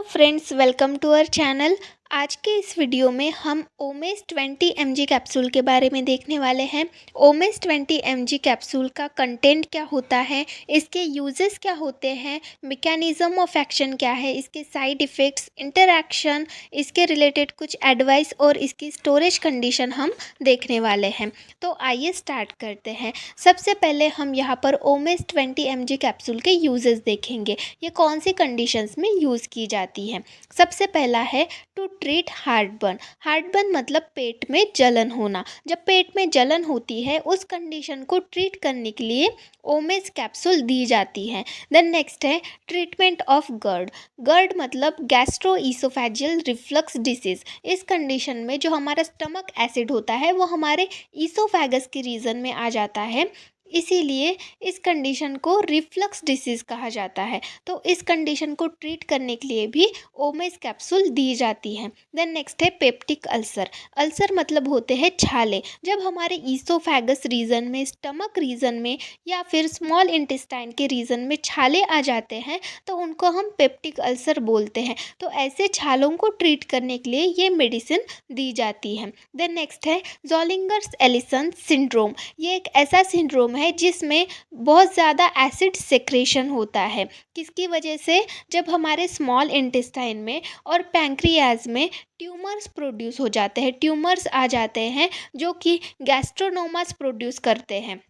Friends, welcome to our channel. आज के इस वीडियो में हम ओमेस 20 mg कैप्सूल के बारे में देखने वाले हैं। ओमेस 20 mg कैप्सूल का कंटेंट क्या होता है, इसके यूजेस क्या होते हैं, मैकेनिज्म ऑफ एक्शन क्या है, इसके साइड इफ़ेक्ट्स, इंटरैक्शन, इसके रिलेटेड कुछ एडवाइस और इसकी स्टोरेज कंडीशन हम देखने वाले हैं। तो आइए स्टार्ट करते हैं। सबसे पहले हम यहाँ पर ओमेस 20 mg कैप्सूल के यूजेस देखेंगे। ये कौन सी कंडीशंस में यूज़ की जाती है। सबसे पहला है टू ट्रीट हार्टबर्न। हार्टबर्न मतलब पेट में जलन होना। जब पेट में जलन होती है उस कंडीशन को ट्रीट करने के लिए ओमेस कैप्सूल दी जाती है। देन नेक्स्ट है ट्रीटमेंट ऑफ गर्ड। गर्ड मतलब गैस्ट्रो ईसोफेजियल रिफ्लक्स डिसीज। इस कंडीशन में जो हमारा स्टमक एसिड होता है वो हमारे ईसोफेगस के रीजन में आ जाता है, इसीलिए इस कंडीशन को रिफ्लक्स डिसीज़ कहा जाता है। तो इस कंडीशन को ट्रीट करने के लिए भी ओमेस कैप्सूल दी जाती है। देन नेक्स्ट है पेप्टिक अल्सर। अल्सर मतलब होते हैं छाले। जब हमारे ईसोफेगस रीजन में, स्टमक रीजन में या फिर स्मॉल इंटेस्टाइन के रीजन में छाले आ जाते हैं तो उनको हम पेप्टिक अल्सर बोलते हैं। तो ऐसे छालों को ट्रीट करने के लिए ये मेडिसिन दी जाती है। देन नेक्स्ट है ज़ोलिंगर्स एलिसन सिंड्रोम। ये एक ऐसा सिंड्रोम है जिसमें बहुत ज़्यादा एसिड सेक्रेशन होता है। किसकी वजह से? जब हमारे स्मॉल इंटेस्टाइन में और पैंक्रियाज में ट्यूमर्स प्रोड्यूस हो जाते हैं, ट्यूमर्स आ जाते हैं जो कि गैस्ट्रोनोमास प्रोड्यूस करते हैं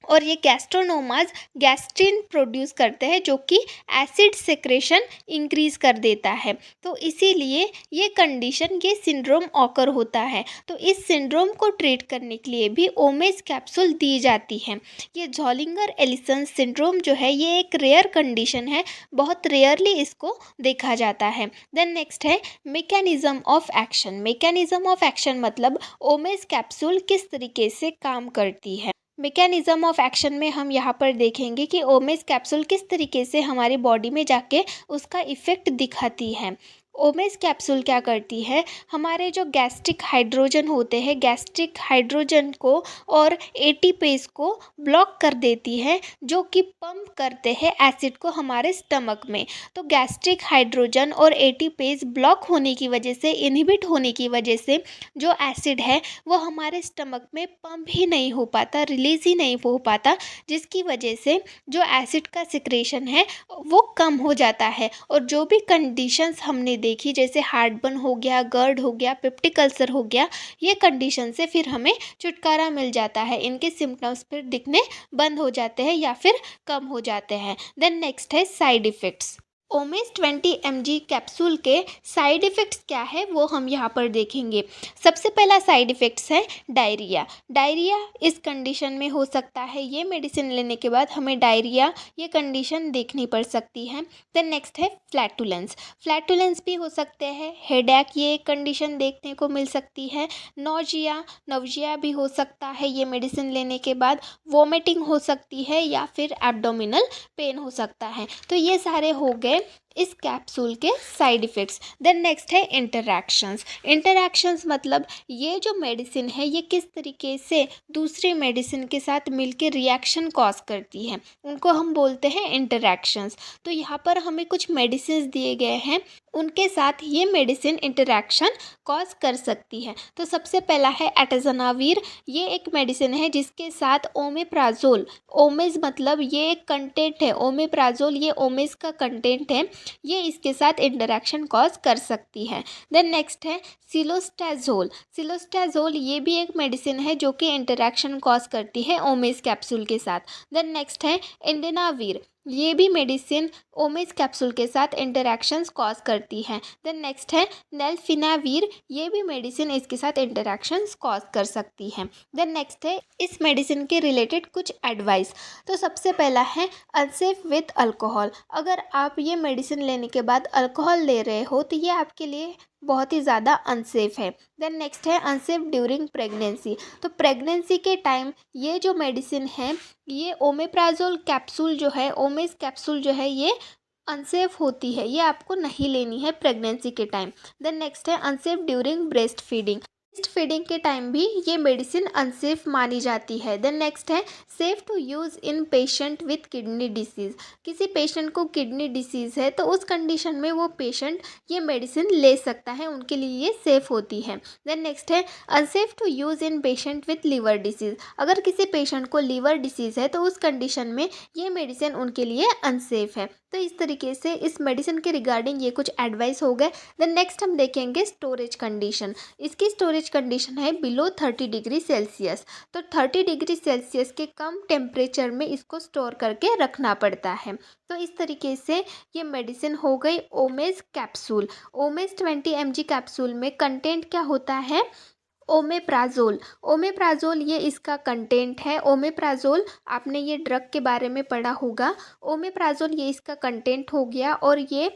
और ये गैस्ट्रोनोमास गैस्ट्रिन प्रोड्यूस करते हैं जो कि एसिड सेक्रेशन इंक्रीज कर देता है। तो इसीलिए ये कंडीशन, ये सिंड्रोम ऑकर होता है। तो इस सिंड्रोम को ट्रीट करने के लिए भी ओमेस कैप्सूल दी जाती है। ये ज़ोलिंगर एलिसन सिंड्रोम जो है ये एक रेयर कंडीशन है, बहुत रेयरली इसको देखा जाता है। देन नेक्स्ट है mechanism of action. Mechanism of action मतलब ओमेस कैप्सूल किस तरीके से काम करती है। मैकेनिज्म ऑफ एक्शन में हम यहाँ पर देखेंगे कि ओमेस कैप्सूल किस तरीके से हमारी बॉडी में जाके उसका इफ़ेक्ट दिखाती है। ओमेस कैप्सूल क्या करती है, हमारे जो गैस्ट्रिक हाइड्रोजन होते हैं, गैस्ट्रिक हाइड्रोजन को और एटीपेज को ब्लॉक कर देती है जो कि पंप करते हैं एसिड को हमारे स्टमक में। तो गैस्ट्रिक हाइड्रोजन और एटीपेज ब्लॉक होने की वजह से, इनहिबिट होने की वजह से जो एसिड है वो हमारे स्टमक में पंप ही नहीं हो पाता, रिलीज़ ही नहीं हो पाता, जिसकी वजह से जो एसिड का सिक्रेशन है वो कम हो जाता है। और जो भी कंडीशंस हमने देखी, जैसे हार्टबर्न हो गया, गर्ड हो गया, पेप्टिक अल्सर हो गया, ये कंडीशन से फिर हमें छुटकारा मिल जाता है। इनके सिम्टम्स फिर दिखने बंद हो जाते हैं या फिर कम हो जाते हैं। देन नेक्स्ट है साइड इफ़ेक्ट्स। ओमेस 20 mg कैप्सूल के साइड इफ़ेक्ट्स क्या है वो हम यहाँ पर देखेंगे। सबसे पहला साइड इफ़ेक्ट्स है डायरिया। डायरिया इस कंडीशन में हो सकता है, ये मेडिसिन लेने के बाद हमें डायरिया ये कंडीशन देखनी पड़ सकती है। देन नेक्स्ट है फ्लैटुलेंस। फ्लैटुलेंस भी हो सकते हैं। हेडेक ये एक कंडीशन देखने को मिल सकती है। नौजिया, नवजिया भी हो सकता है ये मेडिसिन लेने के बाद। वोमिटिंग हो सकती है या फिर एब्डोमिनल पेन हो सकता है। तो ये सारे हो गए इस कैप्सूल के साइड इफ़ेक्ट्स। देन नेक्स्ट है इंटरैक्शंस। इंटरैक्शंस मतलब ये जो मेडिसिन है ये किस तरीके से दूसरे मेडिसिन के साथ मिलकर रिएक्शन कॉज करती है, उनको हम बोलते हैं इंटरैक्शंस। तो यहाँ पर हमें कुछ मेडिसिन दिए गए हैं, उनके साथ ये मेडिसिन इंटरैक्शन कॉज कर सकती है। तो सबसे पहला है एटजनावीर। ये एक मेडिसिन है जिसके साथ ओमेप्राजोल, ओमेज मतलब ये एक कंटेंट है, ओमेप्राजोल ये ओमेज का कंटेंट है, ये इसके साथ इंटरैक्शन कॉज कर सकती है। देन नेक्स्ट है सिलोस्टाजोल। सिलोस्टाजोल ये भी एक मेडिसिन है जो कि इंटरैक्शन कॉज करती है ओमेज कैप्सूल के साथ। देन नेक्स्ट है इंडेनावीर। ये भी मेडिसिन ओमेज कैप्सूल के साथ इंटरैक्शंस कॉज करती है। देन नेक्स्ट है नेल्फिनावीर। ये भी मेडिसिन इसके साथ इंटरैक्शंस कॉज कर सकती है। देन नेक्स्ट है इस मेडिसिन के रिलेटेड कुछ एडवाइस। तो सबसे पहला है अनसेफ विथ अल्कोहल। अगर आप ये मेडिसिन लेने के बाद अल्कोहल ले रहे हो तो ये आपके लिए बहुत ही ज़्यादा अनसेफ है। देन नेक्स्ट है अनसेफ ड्यूरिंग प्रेगनेंसी। तो प्रेगनेंसी के टाइम ये जो मेडिसिन है, ये ओमेप्राजोल कैप्सूल जो है, ओमेज कैप्सूल जो है, ये अनसेफ होती है, ये आपको नहीं लेनी है प्रेगनेंसी के टाइम। देन नेक्स्ट है unsafe during breast feeding. Breast feeding के टाइम भी ये मेडिसिन अनसेफ मानी जाती है। देन नेक्स्ट है safe to use in patient with kidney disease. किसी पेशेंट को किडनी डिसीज़ है तो उस कंडीशन में वो पेशेंट ये मेडिसिन ले सकता है, उनके लिए ये सेफ़ होती है। देन नेक्स्ट है unsafe to use in patient with liver disease. अगर किसी पेशेंट को लीवर डिसीज़ है तो उस कंडीशन में ये मेडिसिन उनके लिए अनसेफ है। तो इस तरीके से इस मेडिसिन के रिगार्डिंग ये कुछ एडवाइस हो गए। देन नेक्स्ट हम देखेंगे स्टोरेज कंडीशन। इसकी स्टोरेज कंडीशन है बिलो 30 डिग्री सेल्सियस। तो 30 डिग्री सेल्सियस के कम टेम्परेचर में इसको स्टोर करके रखना पड़ता है। तो इस तरीके से ये मेडिसिन हो गई homage capsule. Homage 20 mg capsule में कंटेंट क्या होता है? ओमेप्राजोल। ओमेप्राजोल ये इसका कंटेंट है। ओमेप्राजोल आपने ये ड्रग के बारे में पढ़ा होगा। ओमेप्राजोल ये इसका कंटेंट हो गया और ये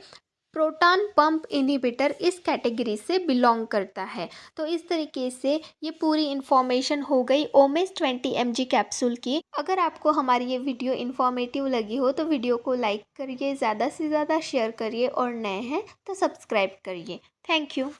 प्रोटॉन पंप इनहिबिटर इस कैटेगरी से बिलोंग करता है। तो इस तरीके से ये पूरी इन्फॉर्मेशन हो गई ओमेस 20 mg कैप्सूल की। अगर आपको हमारी ये वीडियो इन्फॉर्मेटिव लगी हो तो वीडियो को लाइक करिए, ज़्यादा से ज़्यादा शेयर करिए और नए हैं तो सब्सक्राइब करिए। Thank you.